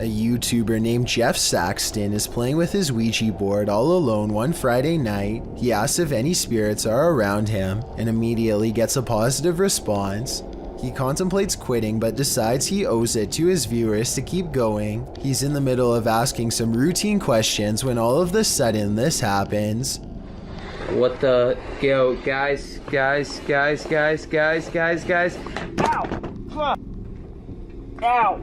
A YouTuber named Jeff Saxton is playing with his Ouija board all alone one Friday night. He asks if any spirits are around him and immediately gets a positive response. He contemplates quitting but decides he owes it to his viewers to keep going. He's in the middle of asking some routine questions when all of a sudden this happens. What the... Yo, guys. Ow! Ow!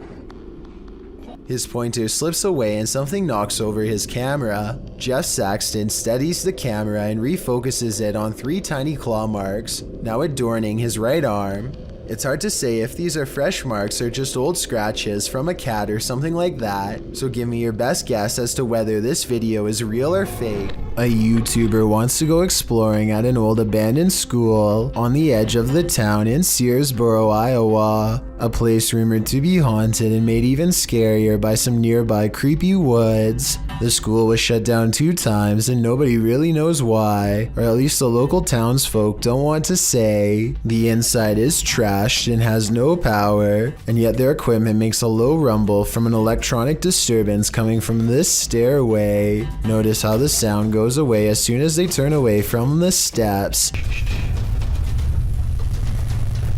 His pointer slips away and something knocks over his camera. Jeff Saxton steadies the camera and refocuses it on 3 tiny claw marks, now adorning his right arm. It's hard to say if these are fresh marks or just old scratches from a cat or something like that, so give me your best guess as to whether this video is real or fake. A YouTuber wants to go exploring at an old abandoned school on the edge of the town in Searsboro, Iowa, a place rumored to be haunted and made even scarier by some nearby creepy woods. The school was shut down 2 times and nobody really knows why, or at least the local townsfolk don't want to say. The inside is trashed and has no power, and yet their equipment makes a low rumble from an electronic disturbance coming from this stairway. Notice how the sound goes away as soon as they turn away from the steps.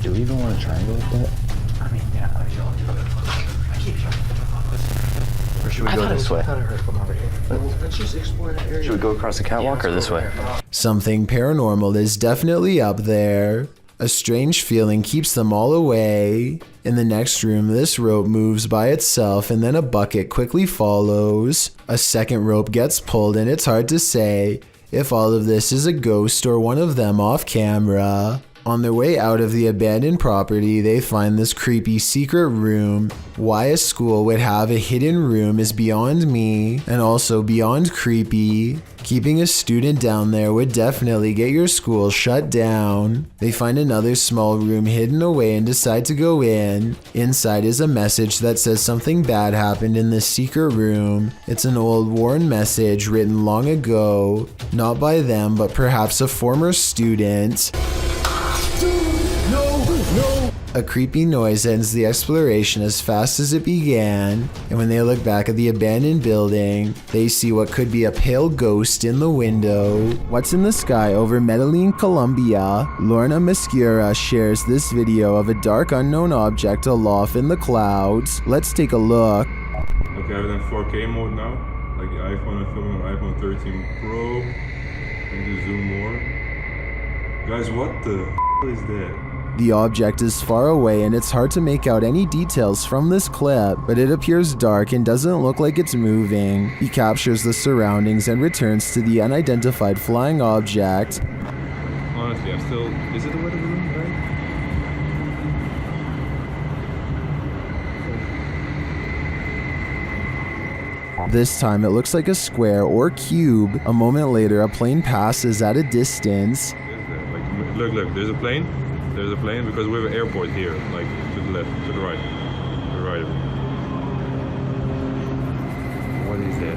Do we even want to try and go with that? I mean, yeah, I'll do it. I keep trying to focus. Or should we go this way? I thought I heard from over here. Let's just explore that area. Should we go across the catwalk or this way? Something paranormal is definitely up there. A strange feeling keeps them all away. In the next room, this rope moves by itself and then a bucket quickly follows. A second rope gets pulled and it's hard to say if all of this is a ghost or one of them off camera. On their way out of the abandoned property, they find this creepy secret room. Why a school would have a hidden room is beyond me, and also beyond creepy. Keeping a student down there would definitely get your school shut down. They find another small room hidden away and decide to go in. Inside is a message that says something bad happened in this secret room. It's an old worn message written long ago, not by them but perhaps a former student. A creepy noise ends the exploration as fast as it began, and when they look back at the abandoned building, they see what could be a pale ghost in the window. What's in the sky over Medellin, Colombia? Lorna Mascura shares this video of a dark unknown object aloft in the clouds. Let's take a look. Okay, I'm in 4K mode now. Like the iPhone, I'm filming on iPhone 13 Pro. I need to zoom more. Guys, what the is that? The object is far away and it's hard to make out any details from this clip, but it appears dark and doesn't look like it's moving. He captures the surroundings and returns to the unidentified flying object. Honestly, I'm still... Is it a weather balloon, right? This time it looks like a square or cube. A moment later, a plane passes at a distance. Like, look, there's a plane. There's a plane because we have an airport here, like to the left, to the right, to the right of it. What is that?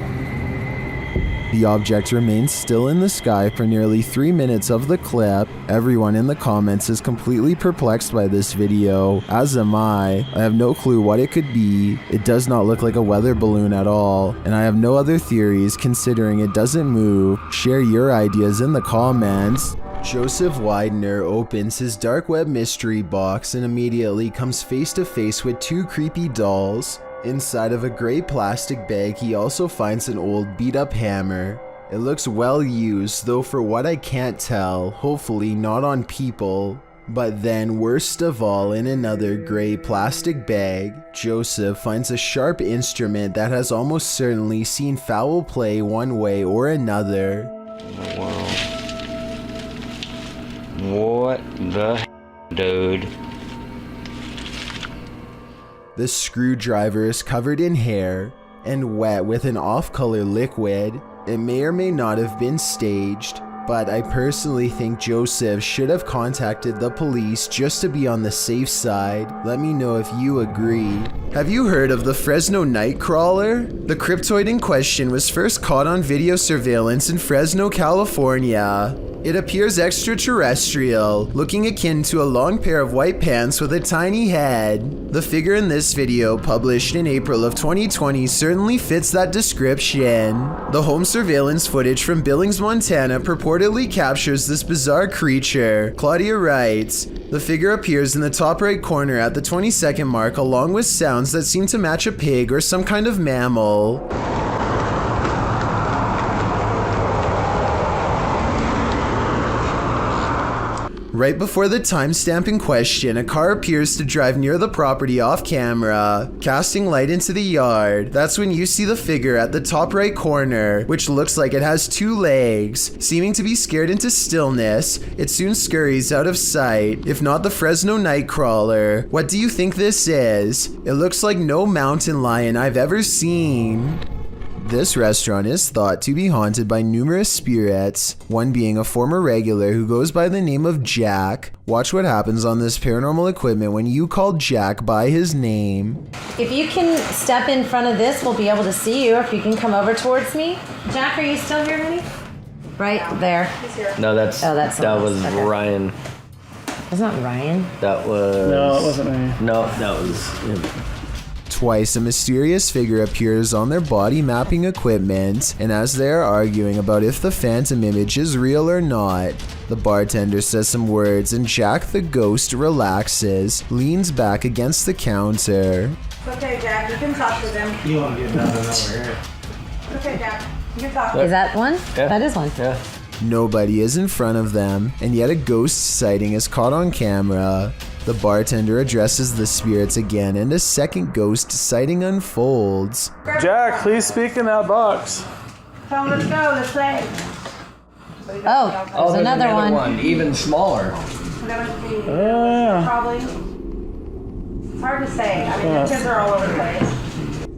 The object remains still in the sky for nearly 3 minutes of the clip. Everyone in the comments is completely perplexed by this video, as am I. I have no clue what it could be. It does not look like a weather balloon at all, and I have no other theories considering it doesn't move. Share your ideas in the comments. Joseph Widener opens his dark web mystery box and immediately comes face to face with 2 creepy dolls. Inside of a gray plastic bag, he also finds an old beat up hammer. It looks well used, though for what I can't tell, hopefully not on people. But then, worst of all, in another gray plastic bag, Joseph finds a sharp instrument that has almost certainly seen foul play one way or another. Wow. What the dude? The screwdriver is covered in hair and wet with an off-color liquid. It may or may not have been staged, but I personally think Joseph should have contacted the police just to be on the safe side. Let me know if you agree. Have you heard of the Fresno Nightcrawler? The cryptoid in question was first caught on video surveillance in Fresno, California. It appears extraterrestrial, looking akin to a long pair of white pants with a tiny head. The figure in this video, published in April of 2020, certainly fits that description. The home surveillance footage from Billings, Montana purportedly captures this bizarre creature. Claudia writes, "The figure appears in the top right corner at the 20-second mark along with sounds that seem to match a pig or some kind of mammal." Right before the timestamp in question, a car appears to drive near the property off camera, casting light into the yard. That's when you see the figure at the top right corner, which looks like it has 2 legs. Seeming to be scared into stillness, it soon scurries out of sight, if not the Fresno Nightcrawler. What do you think this is? It looks like no mountain lion I've ever seen. This restaurant is thought to be haunted by numerous spirits, one being a former regular who goes by the name of Jack. Watch what happens on this paranormal equipment when you call Jack by his name. If you can step in front of this, we'll be able to see you. If you can come over towards me. Jack, are you still here, honey? Right there. No, that was okay. Ryan. That's not Ryan. That was... No, it wasn't me. No, that was him. Twice, a mysterious figure appears on their body mapping equipment, and as they are arguing about if the phantom image is real or not, the bartender says some words and Jack the ghost relaxes, leans back against the counter. Okay, Jack, you can talk to them. You won't get nothing over here. Okay, Jack, you can talk. Is that one? Yeah. That is one. Yeah. Nobody is in front of them, and yet a ghost sighting is caught on camera. The bartender addresses the spirits again, and a second ghost sighting unfolds. Jack, please speak in that box. Come, let's go, let's play. Oh, there's another one. even smaller. Yeah. Probably. It's hard to say. I mean, the kids are all over the place.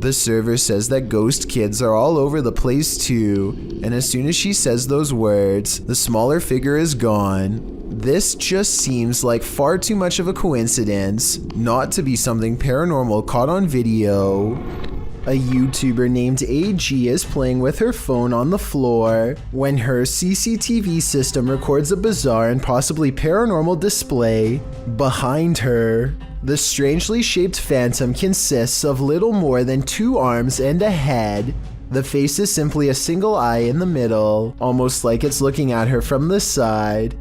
The server says that ghost kids are all over the place too, and as soon as she says those words, the smaller figure is gone. This just seems like far too much of a coincidence, not to be something paranormal caught on video. A YouTuber named AG is playing with her phone on the floor when her CCTV system records a bizarre and possibly paranormal display behind her. The strangely shaped phantom consists of little more than 2 arms and a head. The face is simply a single eye in the middle, almost like it's looking at her from the side.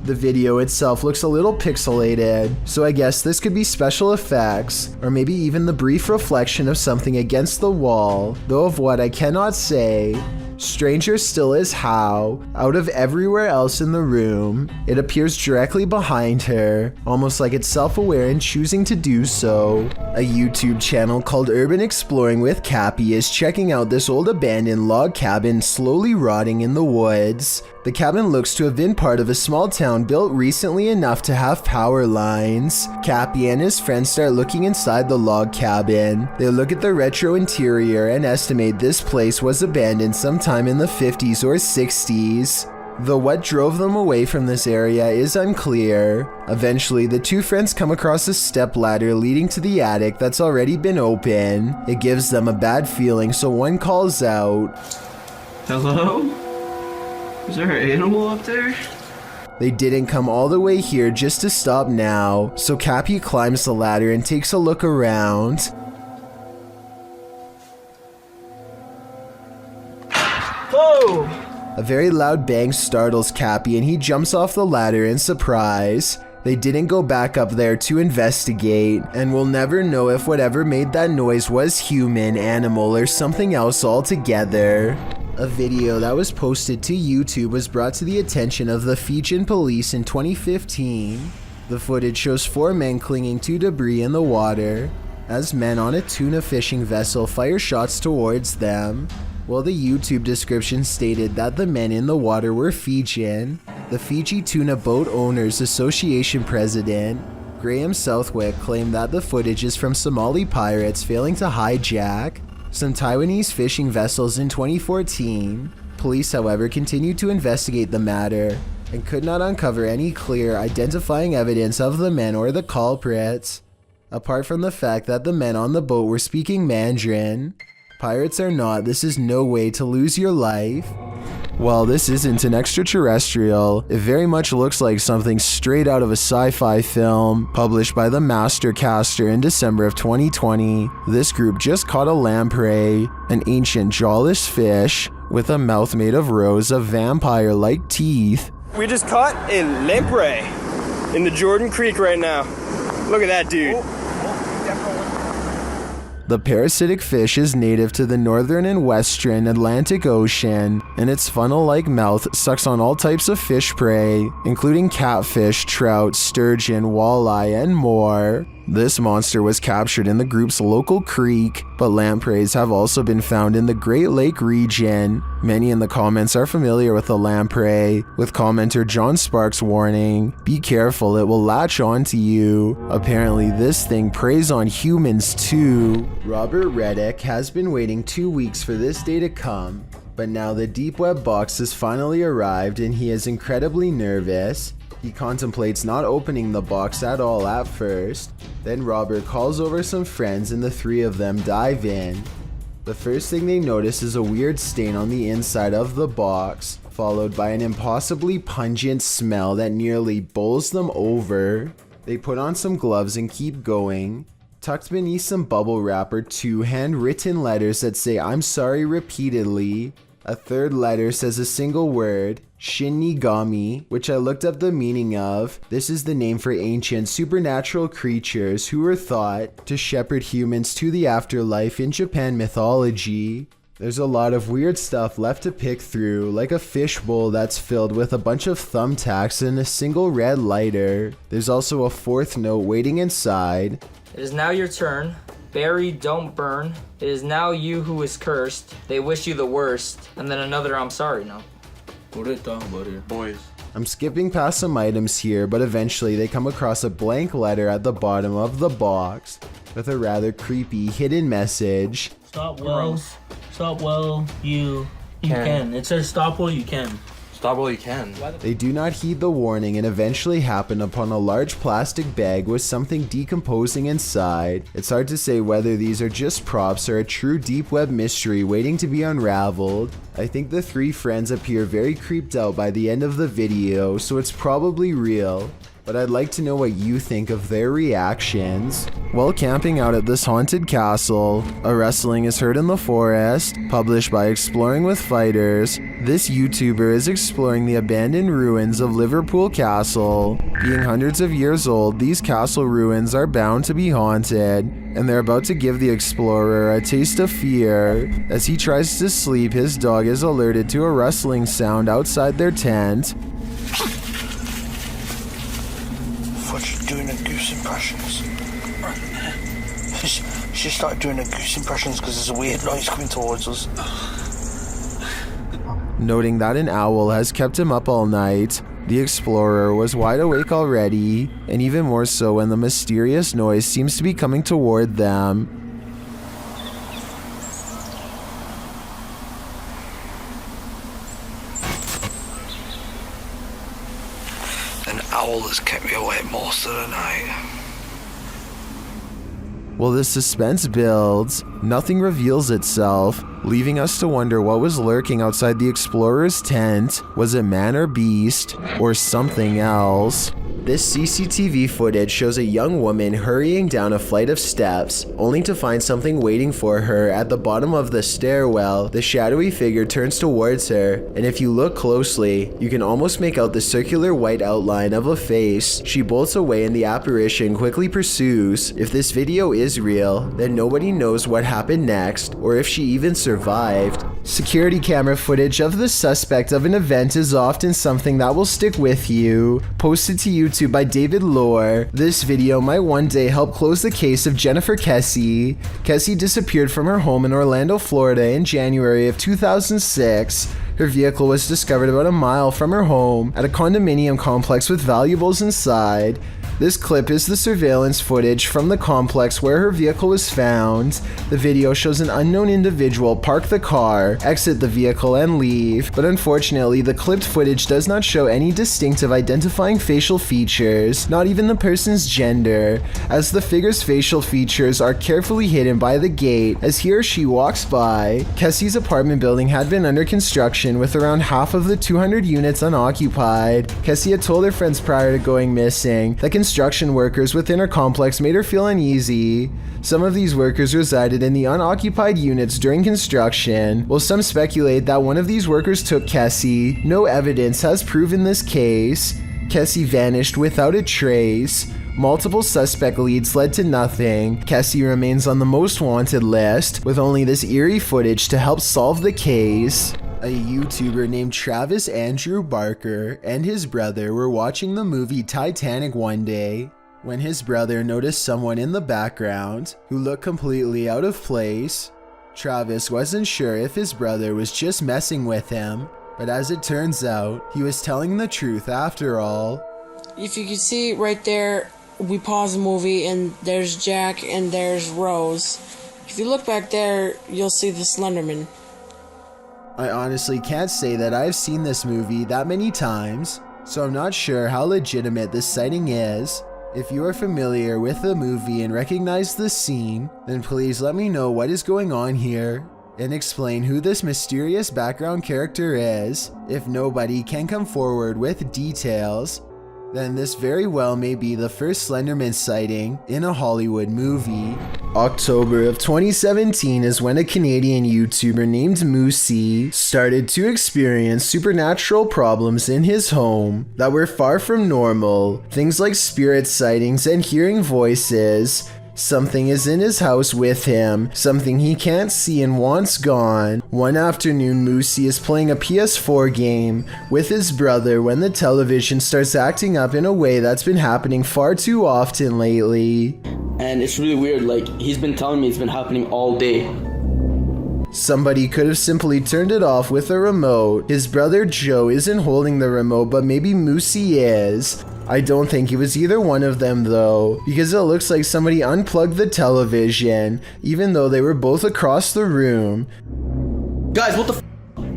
The video itself looks a little pixelated, so I guess this could be special effects, or maybe even the brief reflection of something against the wall, though of what I cannot say. Stranger still is how, out of everywhere else in the room, it appears directly behind her, almost like it's self-aware in choosing to do so. A YouTube channel called Urban Exploring with Cappy is checking out this old abandoned log cabin slowly rotting in the woods. The cabin looks to have been part of a small town built recently enough to have power lines. Cappy and his friends start looking inside the log cabin. They look at the retro interior and estimate this place was abandoned sometime in the 50s or 60s. Though what drove them away from this area is unclear. Eventually, the 2 friends come across a stepladder leading to the attic that's already been open. It gives them a bad feeling, so one calls out, Hello? Is there an animal up there? They didn't come all the way here just to stop now, so Cappy climbs the ladder and takes a look around. Whoa! A very loud bang startles Cappy and he jumps off the ladder in surprise. They didn't go back up there to investigate, and we'll never know if whatever made that noise was human, animal, or something else altogether. A video that was posted to YouTube was brought to the attention of the Fijian police in 2015. The footage shows 4 men clinging to debris in the water, as men on a tuna fishing vessel fire shots towards them. While the YouTube description stated that the men in the water were Fijian, the Fiji Tuna Boat Owners Association president, Graham Southwick, claimed that the footage is from Somali Pirates failing to hijack some Taiwanese fishing vessels in 2014. Police, however, continued to investigate the matter and could not uncover any clear identifying evidence of the men or the culprits, apart from the fact that the men on the boat were speaking Mandarin. Pirates or not, this is no way to lose your life. While this isn't an extraterrestrial, it very much looks like something straight out of a sci-fi film published by the Mastercaster in December of 2020. This group just caught a lamprey, an ancient jawless fish with a mouth made of rows of vampire-like teeth. We just caught a lamprey in the Jordan Creek right now. Look at that dude. The parasitic fish is native to the northern and western Atlantic Ocean, and its funnel-like mouth sucks on all types of fish prey, including catfish, trout, sturgeon, walleye, and more. This monster was captured in the group's local creek, but lampreys have also been found in the Great Lake region. Many in the comments are familiar with the lamprey, with commenter John Sparks warning, "Be careful, it will latch onto you." Apparently this thing preys on humans too. Robert Reddick has been waiting 2 weeks for this day to come, but now the deep web box has finally arrived and he is incredibly nervous. He contemplates not opening the box at all at first. Then Robert calls over some friends and the three of them dive in. The first thing they notice is a weird stain on the inside of the box, followed by an impossibly pungent smell that nearly bowls them over. They put on some gloves and keep going. Tucked beneath some bubble wrap are 2 handwritten letters that say "I'm sorry" repeatedly. A third letter says a single word, Shinigami, which I looked up the meaning of. This is the name for ancient supernatural creatures who were thought to shepherd humans to the afterlife in Japan mythology. There's a lot of weird stuff left to pick through, like a fishbowl that's filled with a bunch of thumbtacks and a single red lighter. There's also a 4th note waiting inside. It is now your turn. Bury, don't burn. It is now you who is cursed. They wish you the worst. And then another I'm sorry now. What are they talking about here? Boys. I'm skipping past some items here, but eventually they come across a blank letter at the bottom of the box with a rather creepy hidden message. Stop well, you can. It says stop while you can. Stop while you can. They do not heed the warning and eventually happen upon a large plastic bag with something decomposing inside. It's hard to say whether these are just props or a true deep web mystery waiting to be unraveled. I think the 3 friends appear very creeped out by the end of the video, so it's probably real. But I'd like to know what you think of their reactions. While camping out at this haunted castle, a rustling is heard in the forest, published by Exploring with Fighters. This YouTuber is exploring the abandoned ruins of Liverpool Castle. Being hundreds of years old, these castle ruins are bound to be haunted, and they're about to give the explorer a taste of fear. As he tries to sleep, his dog is alerted to a rustling sound outside their tent. She's doing her goose impressions. She started doing her goose impressions because there's a weird noise coming towards us. Noting that an owl has kept him up all night, the explorer was wide awake already, and even more so when the mysterious noise seems to be coming toward them. An owl has kept me awake most of the night. While the suspense builds, nothing reveals itself, leaving us to wonder what was lurking outside the explorer's tent. Was it man or beast, or something else? This CCTV footage shows a young woman hurrying down a flight of steps, only to find something waiting for her at the bottom of the stairwell. The shadowy figure turns towards her, and if you look closely, you can almost make out the circular white outline of a face. She bolts away and the apparition quickly pursues. If this video is real, then nobody knows what happened next, or if she even survived. Security camera footage of the suspect of an event is often something that will stick with you. Posted to YouTube by David Lohr, this video might one day help close the case of Jennifer Cassie. Cassie disappeared from her home in Orlando, Florida in January of 2006. Her vehicle was discovered about a mile from her home at a condominium complex with valuables inside. This clip is the surveillance footage from the complex where her vehicle was found. The video shows an unknown individual park the car, exit the vehicle, and leave, but unfortunately the clipped footage does not show any distinctive identifying facial features, not even the person's gender, as the figure's facial features are carefully hidden by the gate as he or she walks by. Cassie's apartment building had been under construction with around half of the 200 units unoccupied. Cassie had told her friends prior to going missing that construction workers within her complex made her feel uneasy. Some of these workers resided in the unoccupied units during construction, while some speculate that one of these workers took Cassie. No evidence has proven this case. Cassie vanished without a trace. Multiple suspect leads led to nothing. Cassie remains on the most wanted list, with only this eerie footage to help solve the case. A YouTuber named Travis Andrew Barker and his brother were watching the movie Titanic one day when his brother noticed someone in the background who looked completely out of place. Travis wasn't sure if his brother was just messing with him, but as it turns out, he was telling the truth after all. If you can see right there, we pause the movie and there's Jack and there's Rose. If you look back there, you'll see the Slenderman. I honestly can't say that I've seen this movie that many times, so I'm not sure how legitimate this sighting is. If you are familiar with the movie and recognize the scene, then please let me know what is going on here and explain who this mysterious background character is. If nobody can come forward with details, then this very well may be the first Slenderman sighting in a Hollywood movie. October of 2017 is when a Canadian YouTuber named Moosey started to experience supernatural problems in his home that were far from normal. Things like spirit sightings and hearing voices. Something is in his house with him, something he can't see and wants gone. One afternoon, Moosey is playing a PS4 game with his brother when the television starts acting up in a way that's been happening far too often lately. And it's really weird, like, he's been telling me it's been happening all day. Somebody could have simply turned it off with a remote. His brother Joe isn't holding the remote, but maybe Moosey is. I don't think it was either one of them though, because it looks like somebody unplugged the television, even though they were both across the room. Guys, what the f?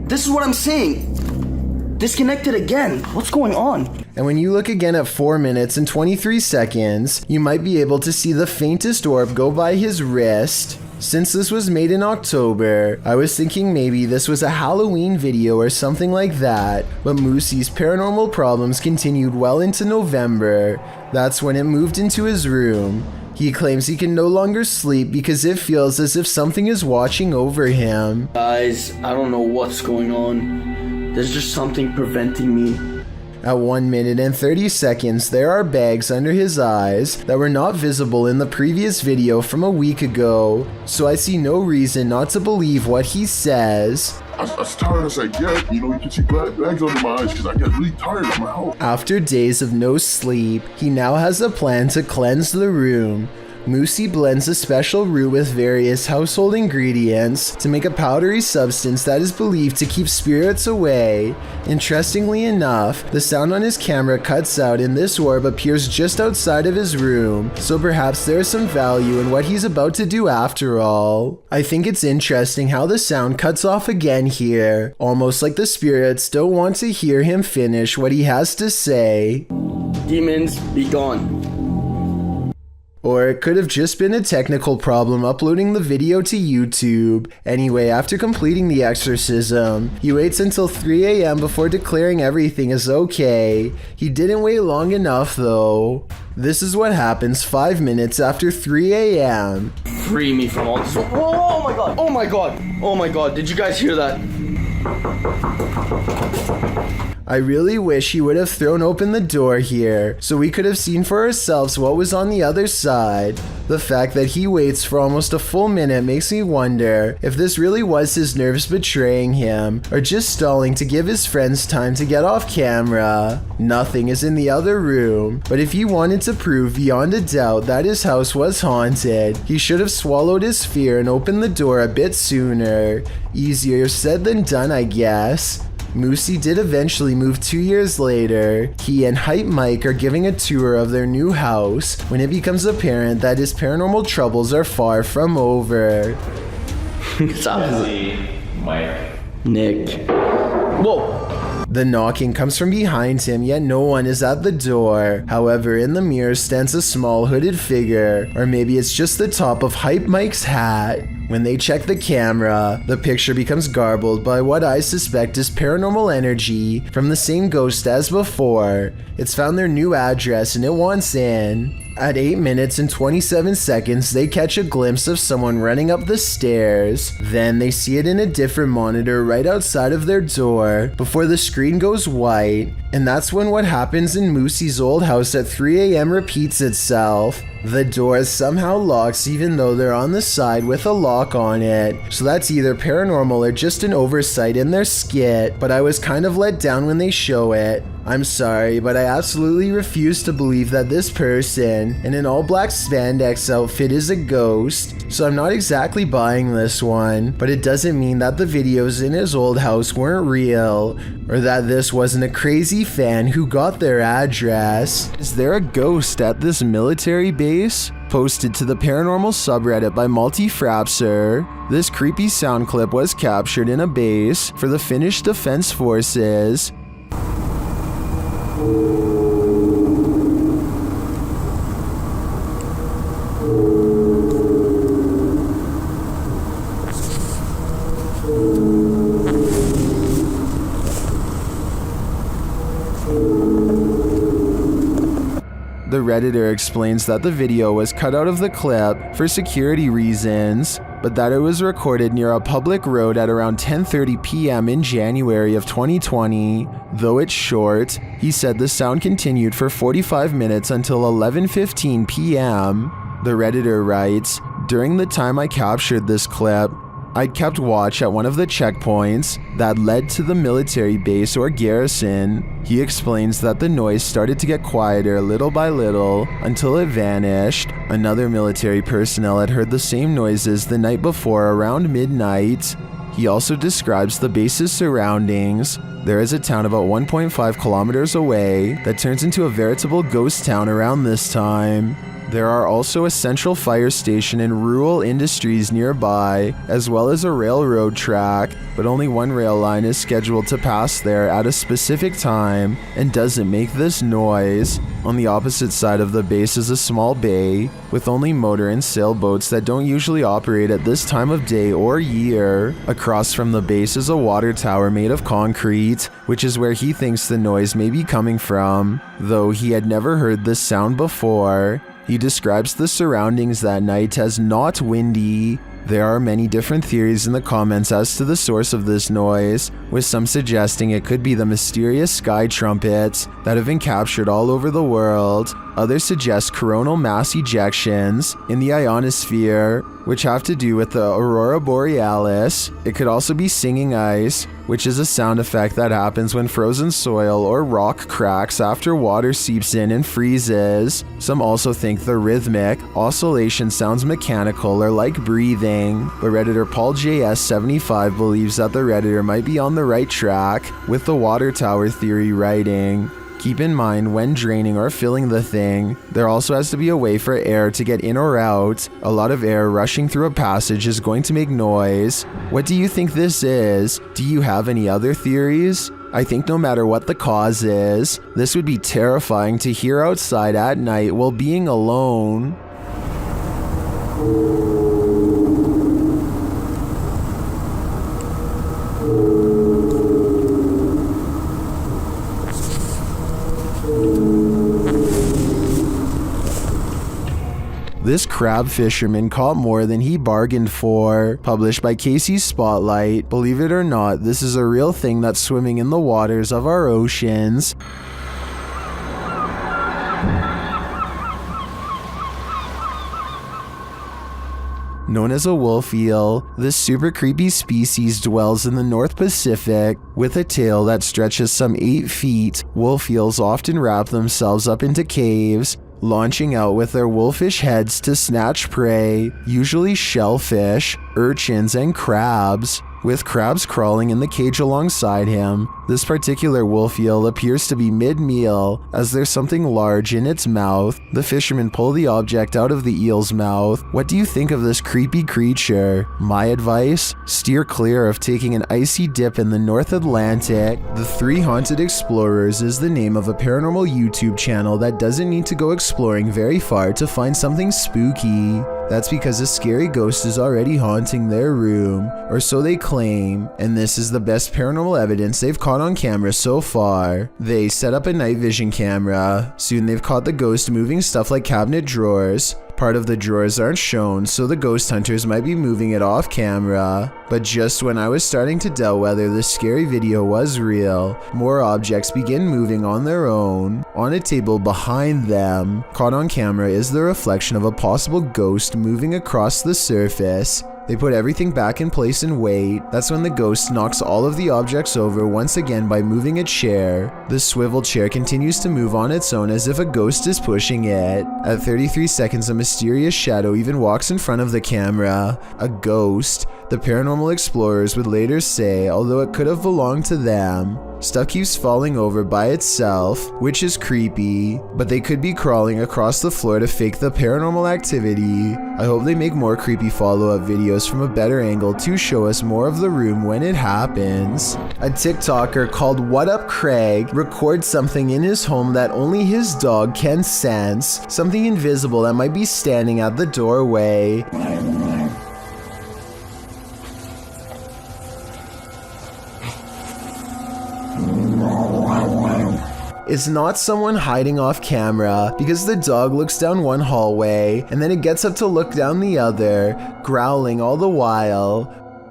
This is what I'm saying. Disconnected again. What's going on? And when you look again at 4 minutes and 23 seconds, you might be able to see the faintest orb go by his wrist. Since this was made in October, I was thinking maybe this was a Halloween video or something like that, but Moosey's paranormal problems continued well into November. That's when it moved into his room. He claims he can no longer sleep because it feels as if something is watching over him. Guys, I don't know what's going on. There's just something preventing me. At 1 minute and 30 seconds, there are bags under his eyes that were not visible in the previous video from a week ago, so I see no reason not to believe what he says. As tired as I get, you can see bags under my eyes because I get really tired of my house. After days of no sleep, he now has a plan to cleanse the room. Moosey blends a special root with various household ingredients to make a powdery substance that is believed to keep spirits away. Interestingly enough, the sound on his camera cuts out and this orb appears just outside of his room, so perhaps there is some value in what he's about to do after all. I think it's interesting how the sound cuts off again here, almost like the spirits don't want to hear him finish what he has to say. Demons, be gone. Or it could have just been a technical problem uploading the video to YouTube. Anyway, after completing the exorcism, he waits until 3 a.m. before declaring everything is okay. He didn't wait long enough though. This is what happens 5 minutes after 3 a.m. Free me from all this. Oh my god! Oh my god! Oh my god! Did you guys hear that? I really wish he would have thrown open the door here, so we could have seen for ourselves what was on the other side. The fact that he waits for almost a full minute makes me wonder if this really was his nerves betraying him, or just stalling to give his friends time to get off camera. Nothing is in the other room, but if he wanted to prove beyond a doubt that his house was haunted, he should have swallowed his fear and opened the door a bit sooner. Easier said than done, I guess. Moosey did eventually move 2 years later. He and Hype Mike are giving a tour of their new house when it becomes apparent that his paranormal troubles are far from over. Cassie, Mike, Nick. Whoa! The knocking comes from behind him, yet no one is at the door. However, in the mirror stands a small hooded figure, or maybe it's just the top of Hype Mike's hat. When they check the camera, the picture becomes garbled by what I suspect is paranormal energy from the same ghost as before. It's found their new address and it wants in. At 8 minutes and 27 seconds, they catch a glimpse of someone running up the stairs. Then they see it in a different monitor right outside of their door before the screen goes white. And that's when what happens in Moosey's old house at 3 a.m. repeats itself. The door somehow locks even though they're on the side with a lock on it. So that's either paranormal or just an oversight in their skit, but I was kind of let down when they show it. I'm sorry, but I absolutely refuse to believe that this person in an all-black spandex outfit is a ghost, so I'm not exactly buying this one, but it doesn't mean that the videos in his old house weren't real, or that this wasn't a crazy fan who got their address. Is there a ghost at this military base? Posted to the paranormal subreddit by Multi-Frapser. This creepy sound clip was captured in a base for the Finnish Defense Forces. The Redditor explains that the video was cut out of the clip for security reasons, but that it was recorded near a public road at around 10:30 p.m. in January of 2020. Though it's short, he said the sound continued for 45 minutes until 11:15 p.m. The Redditor writes, "During the time I captured this clip, I'd kept watch at one of the checkpoints that led to the military base or garrison." He explains that the noise started to get quieter little by little until it vanished. Another military personnel had heard the same noises the night before around midnight. He also describes the base's surroundings. There is a town about 1.5 kilometers away that turns into a veritable ghost town around this time. There are also a central fire station and rural industries nearby, as well as a railroad track, but only one rail line is scheduled to pass there at a specific time and doesn't make this noise. On the opposite side of the base is a small bay with only motor and sailboats that don't usually operate at this time of day or year. Across from the base is a water tower made of concrete, which is where he thinks the noise may be coming from, though he had never heard this sound before. He describes the surroundings that night as not windy. There are many different theories in the comments as to the source of this noise, with some suggesting it could be the mysterious sky trumpets that have been captured all over the world. Others suggest coronal mass ejections in the ionosphere, which have to do with the aurora borealis. It could also be singing ice, which is a sound effect that happens when frozen soil or rock cracks after water seeps in and freezes. Some also think the rhythmic oscillation sounds mechanical or like breathing, but Redditor Paul JS75 believes that the Redditor might be on the right track with the water tower theory writing. Keep in mind, when draining or filling the thing, there also has to be a way for air to get in or out. A lot of air rushing through a passage is going to make noise. What do you think this is? Do you have any other theories? I think no matter what the cause is, this would be terrifying to hear outside at night while being alone. This crab fisherman caught more than he bargained for. Published by Cassie's Spotlight. Believe it or not, this is a real thing that's swimming in the waters of our oceans. Known as a wolf eel, this super creepy species dwells in the North Pacific. With a tail that stretches some 8 feet, wolf eels often wrap themselves up into caves, launching out with their wolfish heads to snatch prey, usually shellfish. urchins, and crabs, with crabs crawling in the cage alongside him. This particular wolf eel appears to be mid-meal, as there's something large in its mouth. The fishermen pull the object out of the eel's mouth. What do you think of this creepy creature? My advice? Steer clear of taking an icy dip in the North Atlantic. The Three Haunted Explorers is the name of a paranormal YouTube channel that doesn't need to go exploring very far to find something spooky. That's because a scary ghost is already haunting their room, or so they claim, and this is the best paranormal evidence they've caught on camera so far. They set up a night vision camera. Soon they've caught the ghost moving stuff like cabinet drawers. Part of the drawers aren't shown, so the ghost hunters might be moving it off camera. But just when I was starting to doubt whether this scary video was real, more objects begin moving on their own. On a table behind them, caught on camera, is the reflection of a possible ghost moving across the surface. They put everything back in place and wait. That's when the ghost knocks all of the objects over once again by moving a chair. The swivel chair continues to move on its own as if a ghost is pushing it. At 33 seconds, a mysterious shadow even walks in front of the camera. A ghost. The paranormal explorers would later say, although it could have belonged to them. Stuff keeps falling over by itself, which is creepy, but they could be crawling across the floor to fake the paranormal activity. I hope they make more creepy follow-up videos from a better angle to show us more of the room when it happens. A TikToker called What Up Craig records something in his home that only his dog can sense, something invisible that might be standing at the doorway. It's not someone hiding off camera, because the dog looks down one hallway and then it gets up to look down the other, growling all the while.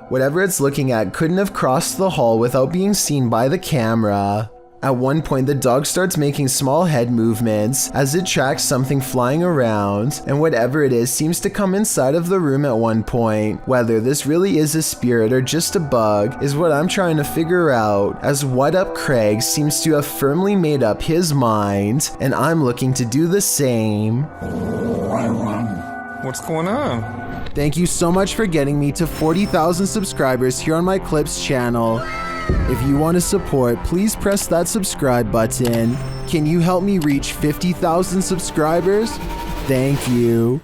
Whatever it's looking at couldn't have crossed the hall without being seen by the camera. At one point, the dog starts making small head movements as it tracks something flying around, and whatever it is seems to come inside of the room at one point. Whether this really is a spirit or just a bug is what I'm trying to figure out, as What Up Craig seems to have firmly made up his mind, and I'm looking to do the same. What's going on? Thank you so much for getting me to 40,000 subscribers here on my Clips channel. If you want to support, please press that subscribe button. Can you help me reach 50,000 subscribers? Thank you.